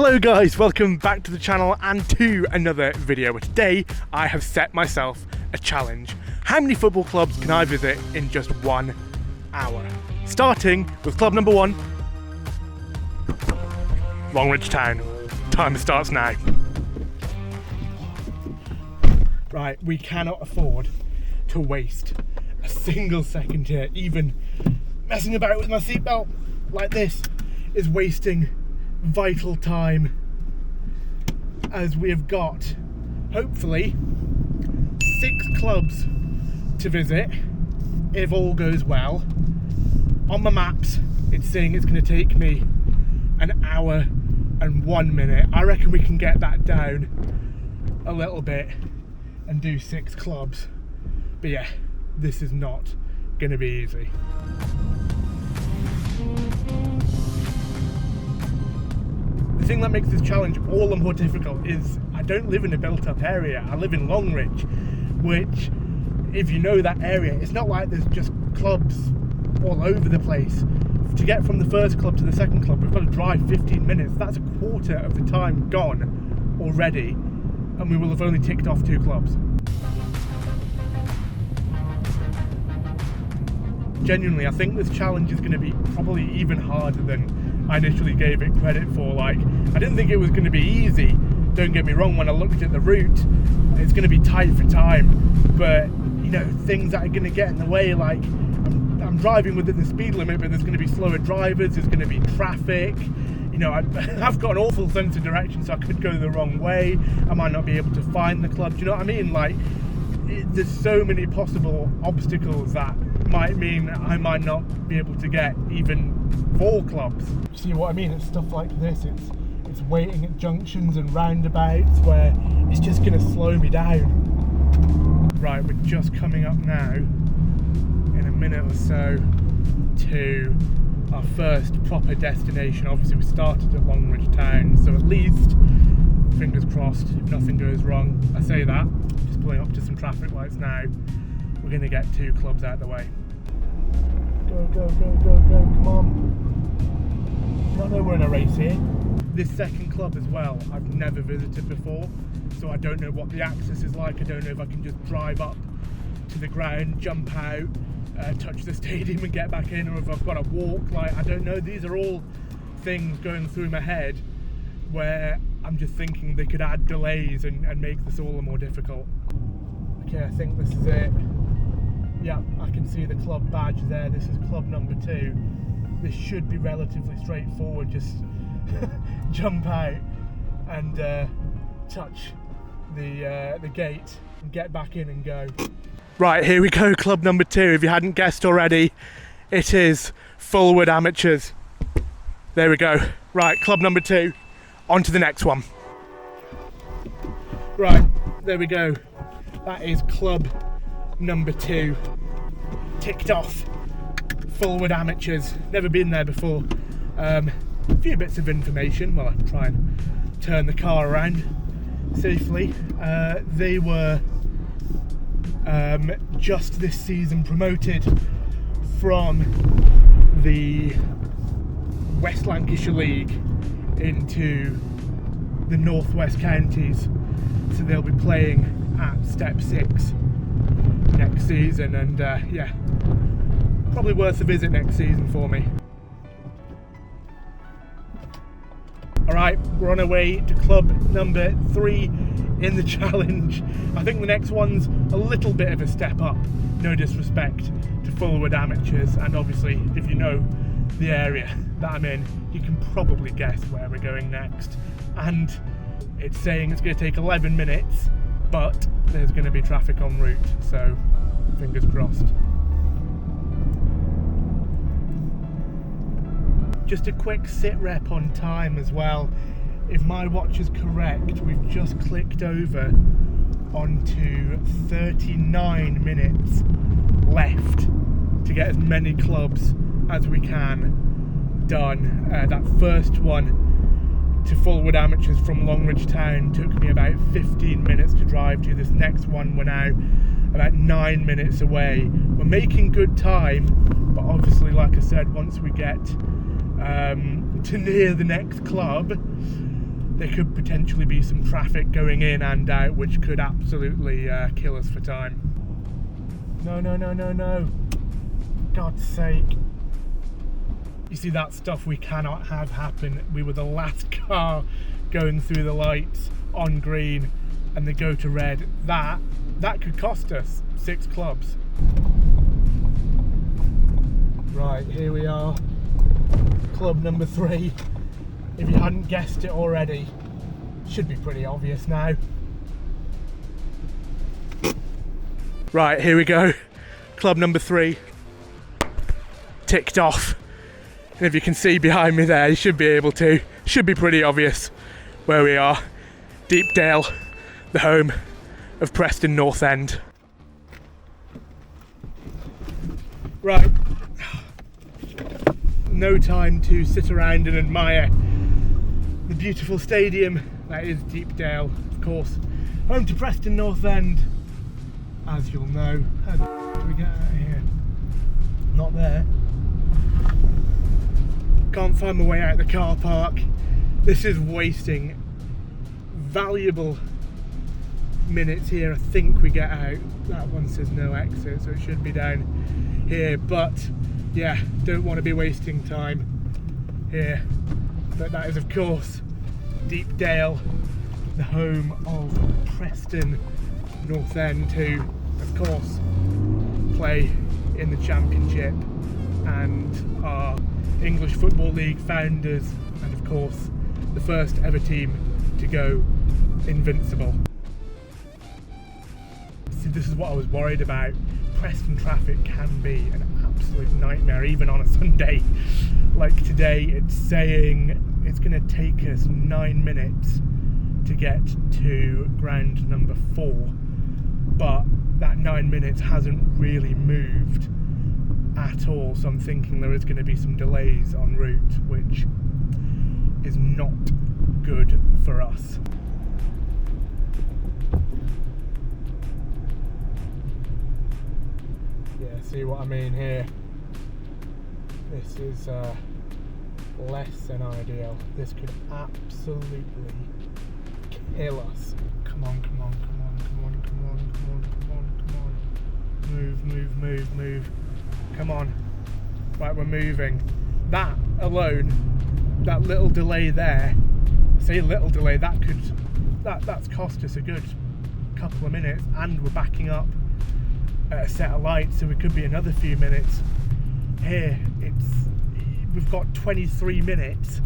Hello guys, welcome back to the channel and to another video. Today I have set myself a challenge. How many football clubs can I visit in just 1 hour? Starting with club number 1, Longridge Town. Time starts now. Right, we cannot afford to waste a single second here. Even messing about with my seatbelt like this is wasting vital time, as we have got hopefully 6 clubs to visit if all goes well. On my maps it's saying it's going to take me 1 hour and 1 minute. I reckon we can get that down a little bit and do 6 clubs, but yeah, this is not going to be easy. The thing that makes this challenge all the more difficult is I don't live in a built-up area. I live in Longridge, which, if you know that area, it's not like there's just clubs all over the place. To get from the first club to the second club, we've got to drive 15 minutes. That's a quarter of the time gone already, and we will have only ticked off 2 clubs. Genuinely, I think this challenge is going to be probably even harder than I initially gave it credit for. Like, I didn't think it was going to be easy. Don't get me wrong, when I looked at the route, it's going to be tight for time. But, you know, things that are going to get in the way, like, I'm driving within the speed limit, but there's going to be slower drivers, there's going to be traffic. You know, I've got an awful sense of direction, so I could go the wrong way. I might not be able to find the club. Do you know what I mean? Like, there's so many possible obstacles that might mean I might not be able to get even 4 clubs. See what I mean? It's stuff like this. It's waiting at junctions and roundabouts where it's just going to slow me down. Right, we're just coming up now in a minute or so to our first proper destination. Obviously we started at Longridge Town, so at least, fingers crossed, if nothing goes wrong, I say that, just pulling up to some traffic lights now, we're going to get 2 clubs out of the way. Go, go, go, go, go, come on. I know we're in a race here. This second club as well, I've never visited before, so I don't know what the access is like. I don't know if I can just drive up to the ground, jump out, touch the stadium and get back in, or if I've got to walk. Like, I don't know. These are all things going through my head where I'm just thinking they could add delays and make this all the more difficult. Okay, I think this is it. Yeah, I can see the club badge there. This is club number 2. This should be relatively straightforward. Just jump out and touch the gate and get back in and go. Right, here we go, club number 2. If you hadn't guessed already, it is Fleetwood Amateurs. There we go. Right, club number 2. On to the next one. Right, there we go. That is club number 2. Ticked off. Fleetwood Amateurs. Never been there before. A few bits of information while I try and turn the car around safely. They were just this season promoted from the West Lancashire League into the Northwest Counties, so they'll be playing at Step 6 next season, and yeah, probably worth a visit next season for me. Alright, we're on our way to club number 3 in the challenge. I think the next one's a little bit of a step up, no disrespect to Fleetwood Amateurs, and obviously if you know the area that I'm in, you can probably guess where we're going next. And it's saying it's going to take 11 minutes, but there's going to be traffic en route, so fingers crossed. Just a quick sit rep on time as well. If my watch is correct, we've just clicked over onto 39 minutes left to get as many clubs as we can done. That first one to Fleetwood Amateurs from Longridge Town took me about 15 minutes to drive to. This next one we're now about 9 minutes away. We're making good time, but obviously, like I said, once we get to near the next club, there could potentially be some traffic going in and out, which could absolutely kill us for time. No, no, no, no, no. God's sake. You see, that stuff we cannot have happen. We were the last car going through the lights on green and they go to red. That could cost us 6 clubs. Right, here we are. Club number 3. If you hadn't guessed it already, should be pretty obvious now. Right, here we go. Club number 3. Ticked off. And if you can see behind me there, you should be able to. Should be pretty obvious where we are. Deepdale, the home of Preston North End. Right. No time to sit around and admire the beautiful stadium that is Deepdale, of course. Home to Preston North End, as you'll know. How do we get out of here? Not there. Can't find my way out of the car park. This is wasting valuable minutes here. I think we get out. That one says no exit, so it should be down here. But yeah, don't want to be wasting time here. But that is, of course, Deepdale, the home of Preston North End, who, of course, play in the Championship and are English Football League founders, and of course the first ever team to go invincible. See, this is what I was worried about. Preston traffic can be an absolute nightmare, even on a Sunday. Like today, it's saying it's going to take us 9 minutes to get to ground number 4, but that 9 minutes hasn't really moved at all, so I'm thinking there is going to be some delays en route, which is not good for us. Yeah, see what I mean here? This is less than ideal. This could absolutely kill us. Come on, come on, come on, come on, come on, come on, come on, come on. Move, move, move, move. Come on. Right, we're moving. That alone, that little delay there, say little delay, that's cost us a good couple of minutes, and we're backing up at a set of lights, so we could be another few minutes. Here, we've got 23 minutes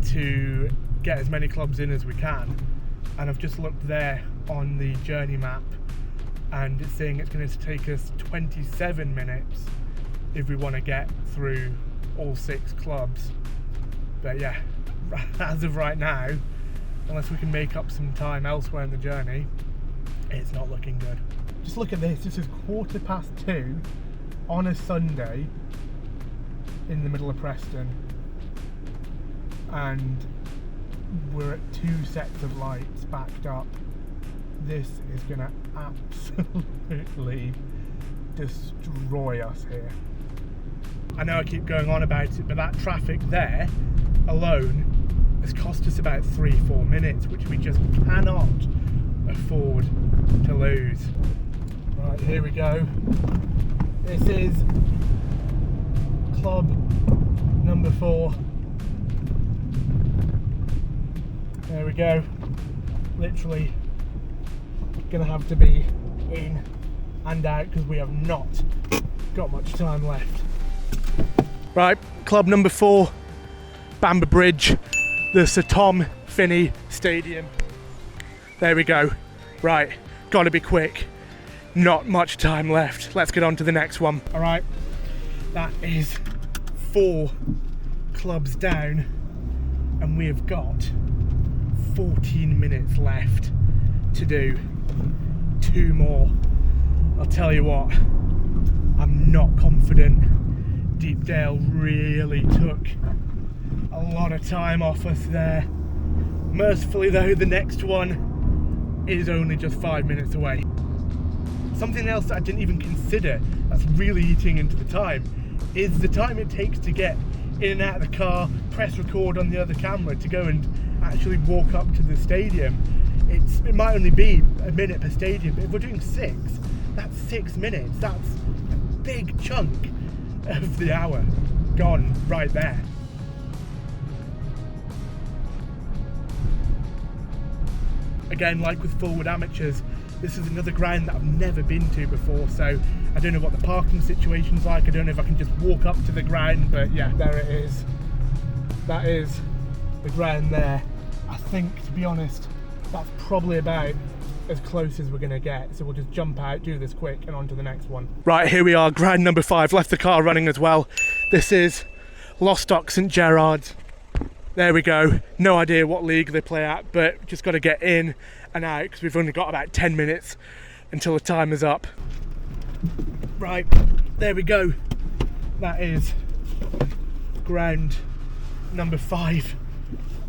to get as many clubs in as we can, and I've just looked there on the journey map and it's saying it's going to take us 27 minutes if we want to get through all 6 clubs. But yeah, as of right now, unless we can make up some time elsewhere in the journey, it's not looking good. Just look at this. This is 2:15 on a Sunday in the middle of Preston, and we're at 2 sets of lights backed up. This is going to absolutely destroy us here. I know I keep going on about it, but that traffic there alone has cost us about 3-4 minutes, which we just cannot afford to lose. Right, here we go. This is club number 4. There we go. Literally gonna have to be in and out because we have not got much time left. Right, club number 4, Bamber Bridge, the Sir Tom Finney Stadium. There we go. Right, gotta be quick. Not much time left. Let's get on to the next one. All right, that is 4 clubs down, and we have got 14 minutes left to do 2 more. I'll tell you what, I'm not confident. Deepdale really took a lot of time off us there. Mercifully though, the next one is only just 5 minutes away. Something else that I didn't even consider that's really eating into the time is the time it takes to get in and out of the car, press record on the other camera to go and actually walk up to the stadium. It might only be a minute per stadium, but if we're doing 6, that's 6 minutes. That's a big chunk of the hour gone right there. Again, like with Fleetwood Amateurs, this is another ground that I've never been to before, so I don't know what the parking situation's like. I don't know if I can just walk up to the ground, but yeah, there it is. That is the ground there. I think, to be honest, that's probably about as close as we're going to get, so we'll just jump out, do this quick, and on to the next one. Right, here we are, ground number 5. Left the car running as well. This is Lostock St Gerard's. There we go. No idea what league they play at, but just got to get in and out because we've only got about 10 minutes until the time is up. Right, there we go. That is ground number 5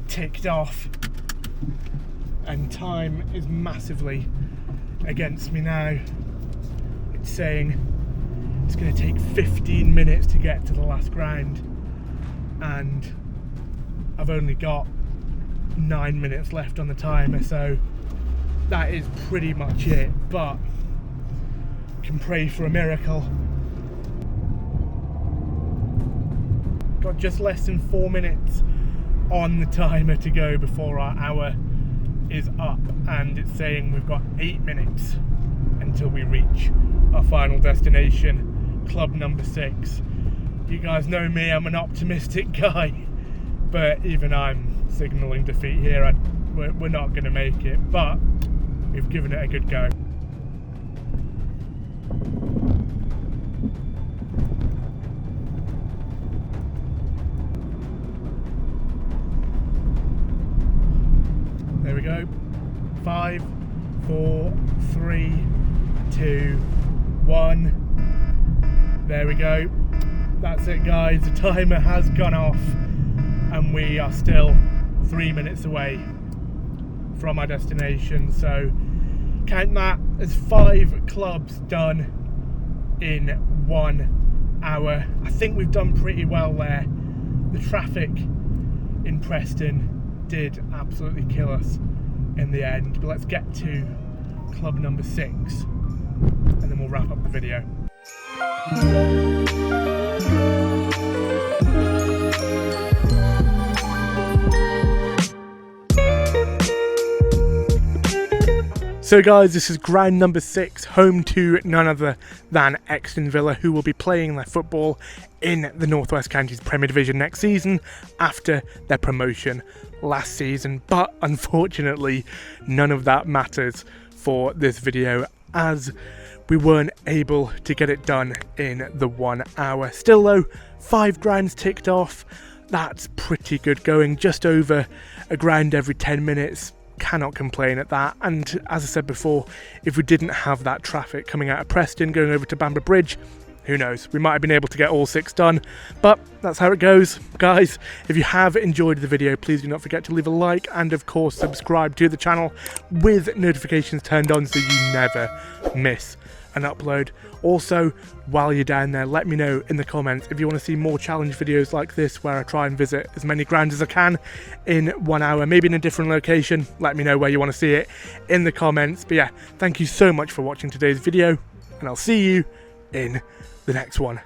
ticked off, and time is massively against me now. It's saying it's going to take 15 minutes to get to the last ground, and I've only got 9 minutes left on the timer, so that is pretty much it, but can pray for a miracle. Got just less than 4 minutes on the timer to go before our hour is up, and it's saying we've got 8 minutes until we reach our final destination, club number 6. You guys know me, I'm an optimistic guy, but even I'm signalling defeat here. We're not going to make it, but we've given it a good go. There we go. 5, 4, 3, 2, 1. There we go. That's it, guys. The timer has gone off, and we are still 3 minutes away from our destination. So count that as 5 clubs done in 1 hour. I think we've done pretty well there. The traffic in Preston did absolutely kill us in the end, but let's get to club number 6 and then we'll wrap up the video. So guys, this is ground number 6, home to none other than Exton Villa, who will be playing their football in the North West Counties Premier Division next season after their promotion last season. But unfortunately, none of that matters for this video, as we weren't able to get it done in the 1 hour. Still though, 5 grounds ticked off. That's pretty good going, just over a ground every 10 minutes. Cannot complain at that. And as I said before, if we didn't have that traffic coming out of Preston going over to Bamber Bridge, who knows, we might have been able to get all 6 done, but that's how it goes. Guys, if you have enjoyed the video, please do not forget to leave a like and of course subscribe to the channel with notifications turned on so you never miss an upload. Also, while you're down there, let me know in the comments if you want to see more challenge videos like this, where I try and visit as many grounds as I can in 1 hour, maybe in a different location. Let me know where you want to see it in the comments. But yeah, thank you so much for watching today's video, and I'll see you in the next one.